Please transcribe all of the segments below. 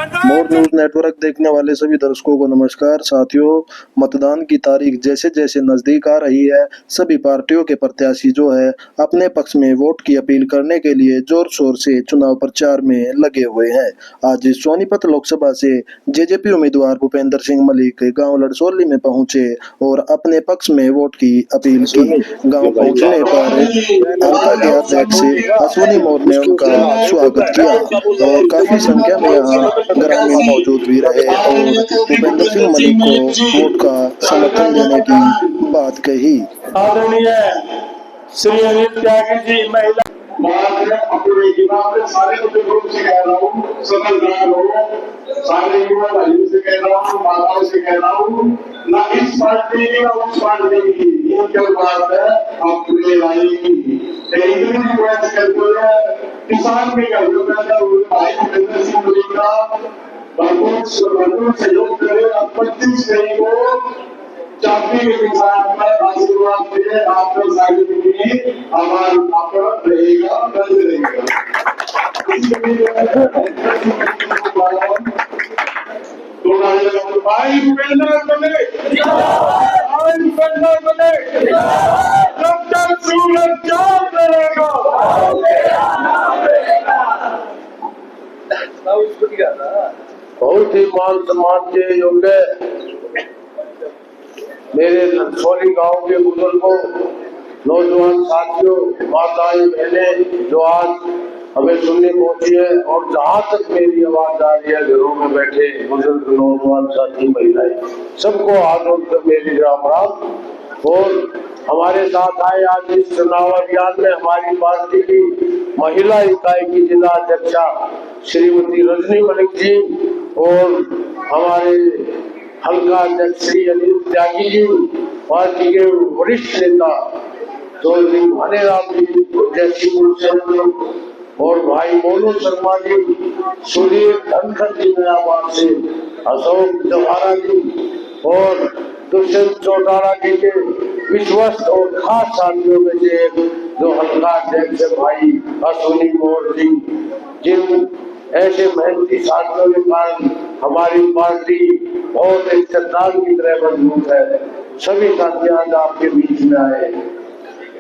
मोर news network देखने वाले सभी दर्शकों को नमस्कार। साथियों, मतदान की तारीख जैसे जैसे नजदीक आ रही है, सभी पार्टियों के प्रत्याशी जो है अपने पक्ष में वोट की अपील करने के लिए जोर शोर से चुनाव प्रचार में लगे हुए हैं। आज सोनीपत लोकसभा से जेजेपी उम्मीदवार भूपेंद्र सिंह मलिक गांव लड़सोली में पहुंचे और अपने पक्ष में वोट की अपील की। गांव पहुंचने पर हल्का के अध्यक्ष अश्विनी मोर ने उनका स्वागत किया और काफी संख्या में यहाँ ग्रामीण मौजूद भी रहे और भूपेंद्र सिंह मलिक को वोट का समर्थन देने की बात कही। आदरणीय श्री अनिल त्यागी जी महिला अपने दिमाग में सारे लोगों से कह रहा हूँ, समझदार लोगों, सारे युवा भाइयों से कह रहा हूँ, माताओं से कह रहा हूँ, ना इस पार्टी की ना उस पार्टी की, ये क्या बात है अपने लाई की किसान के घर में भाई भूपेंद्र सिंह मलिक का भरपूर सहयोग करे। 25 मई को चाबी के किसान पर आशीर्वाद मिले, आपको सारी मिली, हमारा रहेगा, बंद रहेगा। भाई भूपेंद्र मलिक, भाई भूपेंद्र मलिक, जब तक सूरज चांद रहेगा, बहुत ही मान सम्मान के योग्य मेरे लड़सोली गांव के बुजुर्गों, नौजवान साथियों, माताएं बहनें जो आज हमें सुनने पहुंची है, और जहां तक मेरी आवाज आ रही है घरों में बैठे बुजुर्ग, नौजवान साथी, महिलाएं, सबको हाथ जोड़कर मेरी राम राम। और हमारे साथ आए आज इस चुनाव अभियान में हमारी पार्टी की महिला इकाई की जिला अध्यक्षा श्रीमती रजनी मलिक जी और हमारे हल्का अध्यक्ष श्री अनिल त्यागी जी, पार्टी के वरिष्ठ नेता चौधरी भानेराम जी, जयसिंह से और भाई मोनू शर्मा जी, सूर्य धनखड़ जी नयाबाद से, अशोक जवाहरा जी और दुष्यंत चौटाला जी के विश्वस्त और खास साथियों में से जो हल्का अध्यक्ष भाई अश्विनी मोर जी, जिन ऐसे मेहनती साथियों के कारण हमारी पार्टी बहुत एक चट्टान की तरह मजबूत है। सभी साथी आज आपके बीच में आए।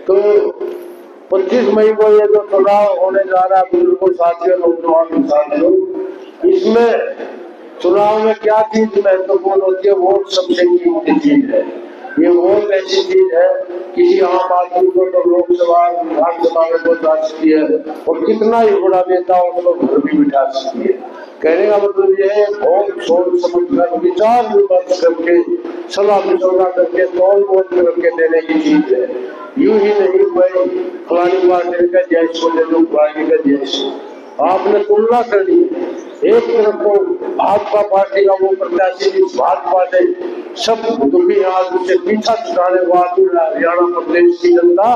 तो 25 मई को ये जो चुनाव होने जा रहा है, बुजुर्गों साथियों, नौजवान साथियों, इसमें चुनाव में क्या चीज महत्वपूर्ण होती है? वोट सबसे कीमती चीज है। ये वोट ऐसी चीज है, किसी आम आदमी को तो लोकसभा विधानसभा में पहुंचा सकती है और कितना ही बड़ा नेता उसको घर भी बिठा सकती है। कहने का मतलब ये है, बहुत सोच समझ कर, विचार विमर्श करके, सलाह मशवरा करके, तौल मोल करके देने की चीज है। यूं ही नहीं भाई फलानी पार्टी का जैश को दे दो, फलानी का जैश। आपने तुलना कर ली, एक तरफ को भाजपा पार्टी का वो प्रत्याशी जिस भाजपा ने सब दुखी आदमी से पीछा छुड़ाने वाली हरियाणा प्रदेश की जनता,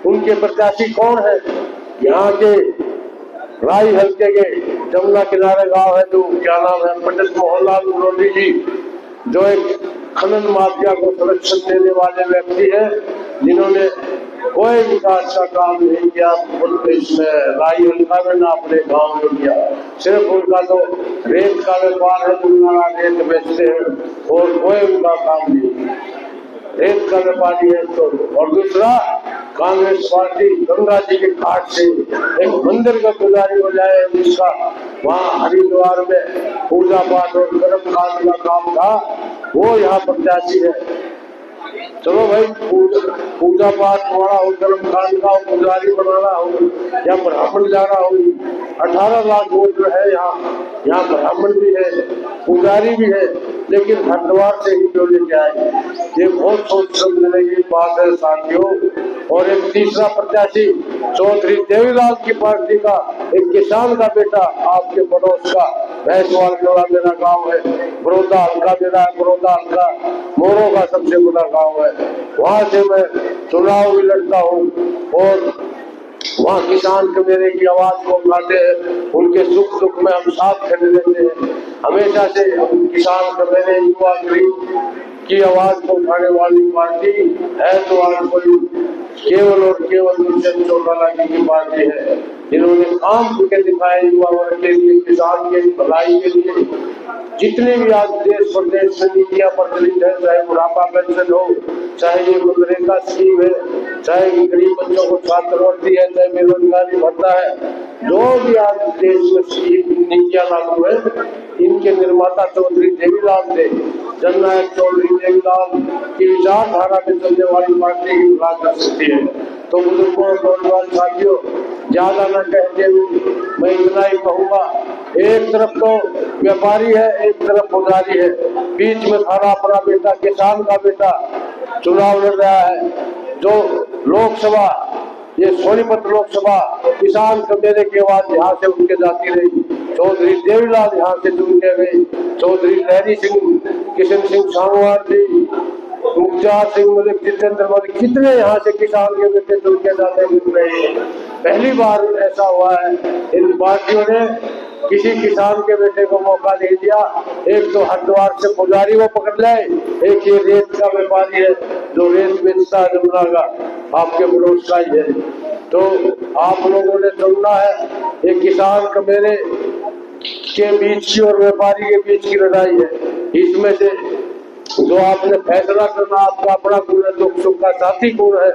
उनके प्रत्याशी कौन है? यहाँ के राई हल्के के जमुना किनारे गांव है, जो क्या नाम है, पंडित मोहनलाल मुरोली जी, जो एक खनन माफिया को संरक्षण देने वाले व्यक्ति है, जिन्होंने कोई विकास का काम नहीं किया इसमें राई हल्का में, ना अपने गांव में किया। सिर्फ उनका तो रेत का व्यापार है, दुनिया रेत बेचते हैं और कोई उनका काम नहीं, रेत का व्यापारी है। तो और दूसरा, कांग्रेस पार्टी गंगा जी के घाट से एक मंदिर का पुजारी हो जाए, जिसका वहाँ हरिद्वार में पूजा पाठ और कर्मकांड का काम था, वो यहाँ प्रत्याशी है। चलो भाई, पूजा पाठ वाला हो, कर्मकांड का पुजारी बनाना हो या ब्राह्मण जाना हो, 18 लाख वोट है यहाँ ब्राह्मण भी है, पुजारी भी है, लेकिन हरिद्वार से ही क्यों लेके आए? ये बहुत सोच समझने की बात है साथियों। और एक तीसरा प्रत्याशी चौधरी देवीलाल की पार्टी का एक किसान का बेटा, आपके पड़ोस का भैंसवाल जोड़ा मेरा गाँव है, बड़ौदा हल्का मेरा है, बड़ौदा हल्का मोरों का सबसे बड़ा गाँव है, वहां से मैं चुनाव भी लड़ता हूँ और वहाँ किसान के मेरे की आवाज को उठाते हैं, उनके सुख दुख में हम साथ खड़े रहते हैं। हमेशा से हम किसान के मेरे युवा की आवाज को उठाने वाली पार्टी है, तो आज कोई केवल और केवल दुष्यंत चौटाला की पार्टी है। जिन्होंने काम करके दिखाए युवा वर्ग के लिए, किसान के भलाई के लिए। जितने भी आज देश प्रदेश में नीतियां प्रचलित है, चाहे बुढ़ापा पेंशन हो, चाहे ये मनरेगा स्कीम है, चाहे गरीब बच्चों को छात्रवृत्ति है, चाहे बेरोजगारी भत्ता है, जो भी आज देश में स्कीम नीतियां लागू है, इनके निर्माता चौधरी देवीलाल थे। जननायक चौधरी देवीलाल की विचारधारा में चलने वाली पार्टी की बुला कर सकती है। तो बुजुर्गों और नौजवान साथियों, ज्यादा न कहते हुए मैं इतना ही कहूंगा, एक तरफ तो व्यापारी है, एक तरफ पुजारी है, बीच में खड़ा अपना बेटा, किसान का बेटा चुनाव लड़ रहा है। जो लोकसभा, ये सोनीपत लोकसभा किसान कमेरे की आवाज यहाँ से उठ के जाती रही, चौधरी देवीलाल यहाँ से चुन के गए। चौधरी लहरी सिंह, किशन सिंह सांगवान जी, मुख्तार सिंह मलिक, जितेंद्र मलिक, कितने यहाँ से किसान के बेटे चुन के जाते दिख रहे हैं। पहली बार ऐसा हुआ है, इन पार्टियों ने किसी किसान के बेटे को मौका नहीं दिया। एक तो हरिद्वार से पुजारी को पकड़ लाए, एक ये रेत का व्यापारी है जो रेत बेचता है जमुना का, आपके पड़ोस का ही है। तो आप लोगों ने चुनना है, एक किसान कमेरे के बीच की और व्यापारी के बीच की लड़ाई है। इसमें से जो आपने फैसला करना, आपका अपना गुण है, दुख सुख का साथी गुण है,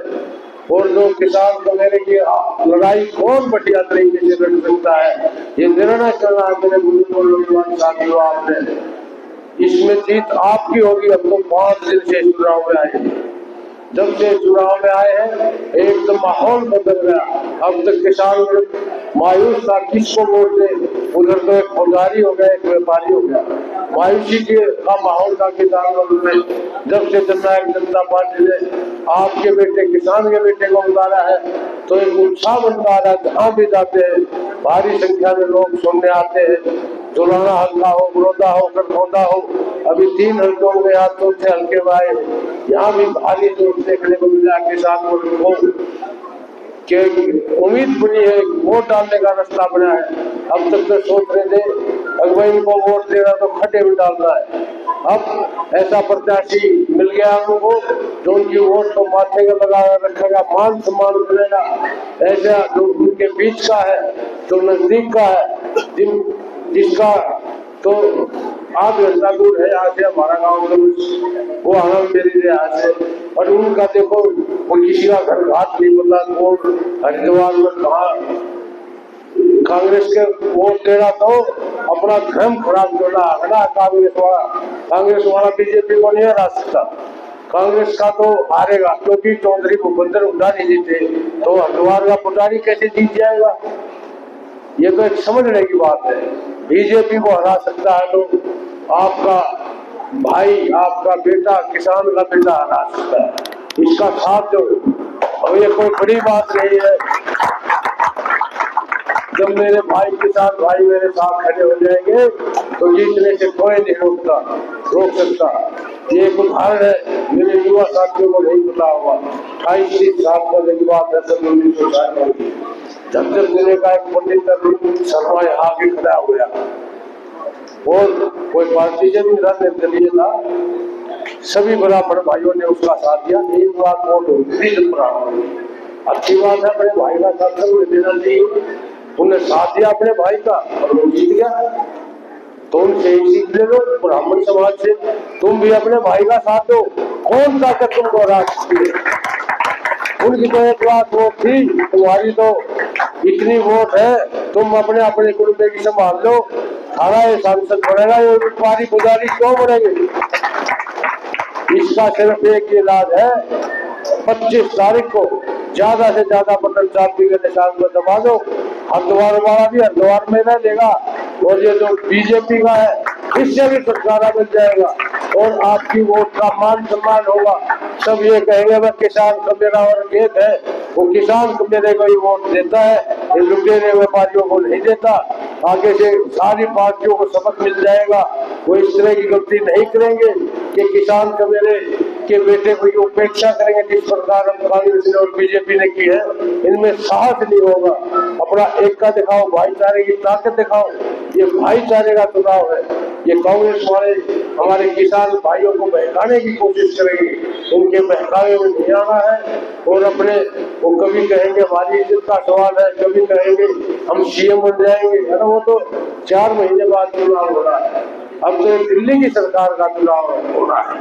और जो किसान कमेरे की लड़ाई कौन बढ़िया तरीके से लड़ सकता है, ये निर्णय करना है मेरे बुजुर्गों साथियों। आपने इसमें जीत आपकी होगी। अब तो 5 दिन से चुनाव में आए, जब से चुनाव में आए हैं एक तो माहौल बदल गया। अब तक किसान मायूस था, किसको वोट दे, उधर तो एक पुजारी हो गया, एक व्यापारी हो गया। मायूसी का माहौल था किसान वर्ग में। जब से जननायक जनता पार्टी ने आपके बेटे, किसान के बेटे को उतारा है, तो एक उत्साह बनता रहा। जहाँ भी जाते हैं भारी संख्या में लोग सुनने आते हैं। जुलाना हल्का हो, बड़ौदा हो, खरगोदा हो, अभी 3 हल्कों में आज चौथे हल्के में आए, यहाँ भी भारी जोर देखने को मिला। किसान वर्ग को उम्मीद बनी है, वोट डालने का रास्ता बना है। अब तक तो सोच रहे थे अगुवाई को वोट देना तो खड्डे में डालना है। अब ऐसा प्रत्याशी मिल गया उनको जो उनकी वोट को माथे का लगा रखेगा, मान सम्मान मिलेगा। ऐसा जो उनके बीच का है, जो नजदीक का है, जिसका तो आध घंटा दूर है यहाँ से हमारा गाँव, तो वो आनंद मेरी यहाँ से। और उनका देखो, वो किसी का घर घाट नहीं पता, कौन हरिद्वार में कहा कांग्रेस के वोट दे रहा, तो अपना धर्म खराब करना है कांग्रेस वाला बीजेपी को नहीं हरा सकता। कांग्रेस का तो हारेगा, क्योंकि चौधरी भूपेंद्र हुड्डा नहीं जीते, तो हरिद्वार का पुजारी कैसे जीत जाएगा। ये तो एक समझने की बात है। बीजेपी को हरा सकता है तो आपका भाई, आपका बेटा, किसान का बेटा हरा सकता है। इसका साथ दो। अब ये कोई बड़ी बात नहीं है, जब मेरे भाई, किसान भाई मेरे साथ खड़े हो जाएंगे तो जीतने से कोई नहीं रोक सकता। ये एक उदाहरण है, मेरे युवा साथियों को नहीं पता होगा। 28 साल पहले की बात है, सन 1960 में झज्जर जिले का एक पंडित शर्मा यहाँ आके खड़ा हो गया, और कोई पार्टी से भी निर्दलीय था। सभी ब्राह्मण भाइयों ने उसका साथ दिया। 1 लाख वोट होती ब्राह्मण, अच्छी बात है, अपने भाई का साथ देना चाहिए। उन्हें साथ दिया अपने भाई का और वो जीत गया। तो उनसे एक सीख ले लो, ब्राह्मण समाज से, तुम भी अपने भाई का साथ दो। कौन ताकत तुमको हरा सकती है। उनकी तो 1 लाख वोट थी, तुम्हारी तो इतनी वोट है, तुम अपने अपने कुर्बे की संभाल लो। थाना ये सांसद बनेगा, ये व्यापारी पुजारी क्यों बनेंगे। इसका सिर्फ एक इलाज है, 25 तारीख को ज्यादा से ज्यादा बटन चाबी के निशान को दबा दो। हरिद्वार वाला भी हरिद्वार में रह लेगा, और ये जो बीजेपी का है इससे भी छुटकारा मिल जाएगा, और आपकी वोट का मान सम्मान होगा। सब ये कहेंगे वह किसान कमेरा और खेत है, वो किसान कमेरे को ही वोट देता है, ये लुटेरे व्यापारियों को नहीं देता। आगे से सारी पार्टियों को सबक मिल जाएगा, वो इस तरह की गलती नहीं करेंगे कि किसान कमेरे के बेटे को उपेक्षा करेंगे जिस प्रकार हम कांग्रेस ने और बीजेपी ने की है। इनमें साहस नहीं होगा। अपना एक का दिखाओ, भाईचारे की ताकत दिखाओ। ये भाईचारे का चुनाव है। ये कांग्रेस वाले हमारे किसान भाइयों को बहकाने की कोशिश करेंगे, इनके बहकावे में नहीं आना है। और अपने वो कभी कहेंगे हमारी इज्जत का सवाल है, कभी कहेंगे हम सीएम बन जाएंगे। अरे वो तो 4 महीने बाद चुनाव हो रहा है, अब तो दिल्ली की सरकार का चुनाव हो रहा है।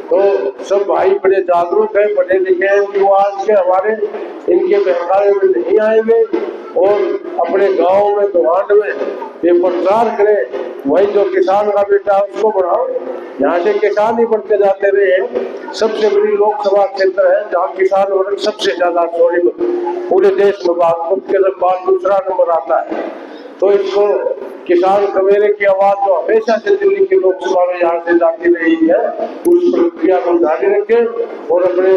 तो सब भाई बड़े जागरूक हैं, पढ़े लिखे हैं कि वो आज के हमारे इनके बहकावे में नहीं आएंगे और अपने गाँव में दुहान में ये प्रचार करें। वही जो किसान का बेटा उसको बढ़ाओ, यहाँ से किसान ही बढ़ते जाते रहे। सबसे बड़ी लोकसभा क्षेत्र है जहाँ किसान वर्ग सबसे ज्यादा पूरे देश में बागपत के बाद दूसरा नंबर आता है। तो इसको किसान कमेरे की आवाज जो हमेशा से दिल्ली की लोकसभा में यहाँ से जाती रही है, उस प्रक्रिया को जारी रखें और अपने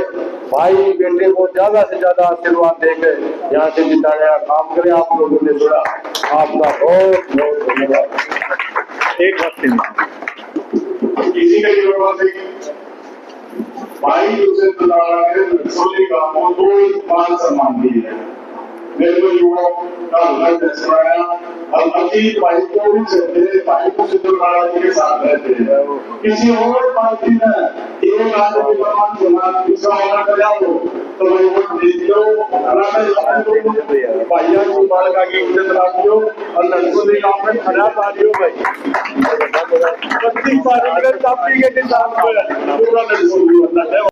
भाई बेटे को ज्यादा से ज्यादा आशीर्वाद देकर यहाँ से जिताने का काम करें। आप लोगों ने सुना, आपका बहुत बहुत धन्यवाद। एक बात किसी का यूनिवर्सिटी भाई उसे नक्सली का मान सम्मान दी है। मेरे को युवाओं का लग कराया और अतीत भाई को भी चलते भाई को सिद्धरामैया जी के साथ रहते हैं। किसी और पार्टी में एक आदमी प्रमाण सुना इसका ऑर्डर कर जाओ तो भाई वोट दे दियो, भाइयों को बालका की इज्जत रखियो और नक्सली गांव में खड़ा पालियो भाई। 25 पार्टी के किसान पूरा नक्सली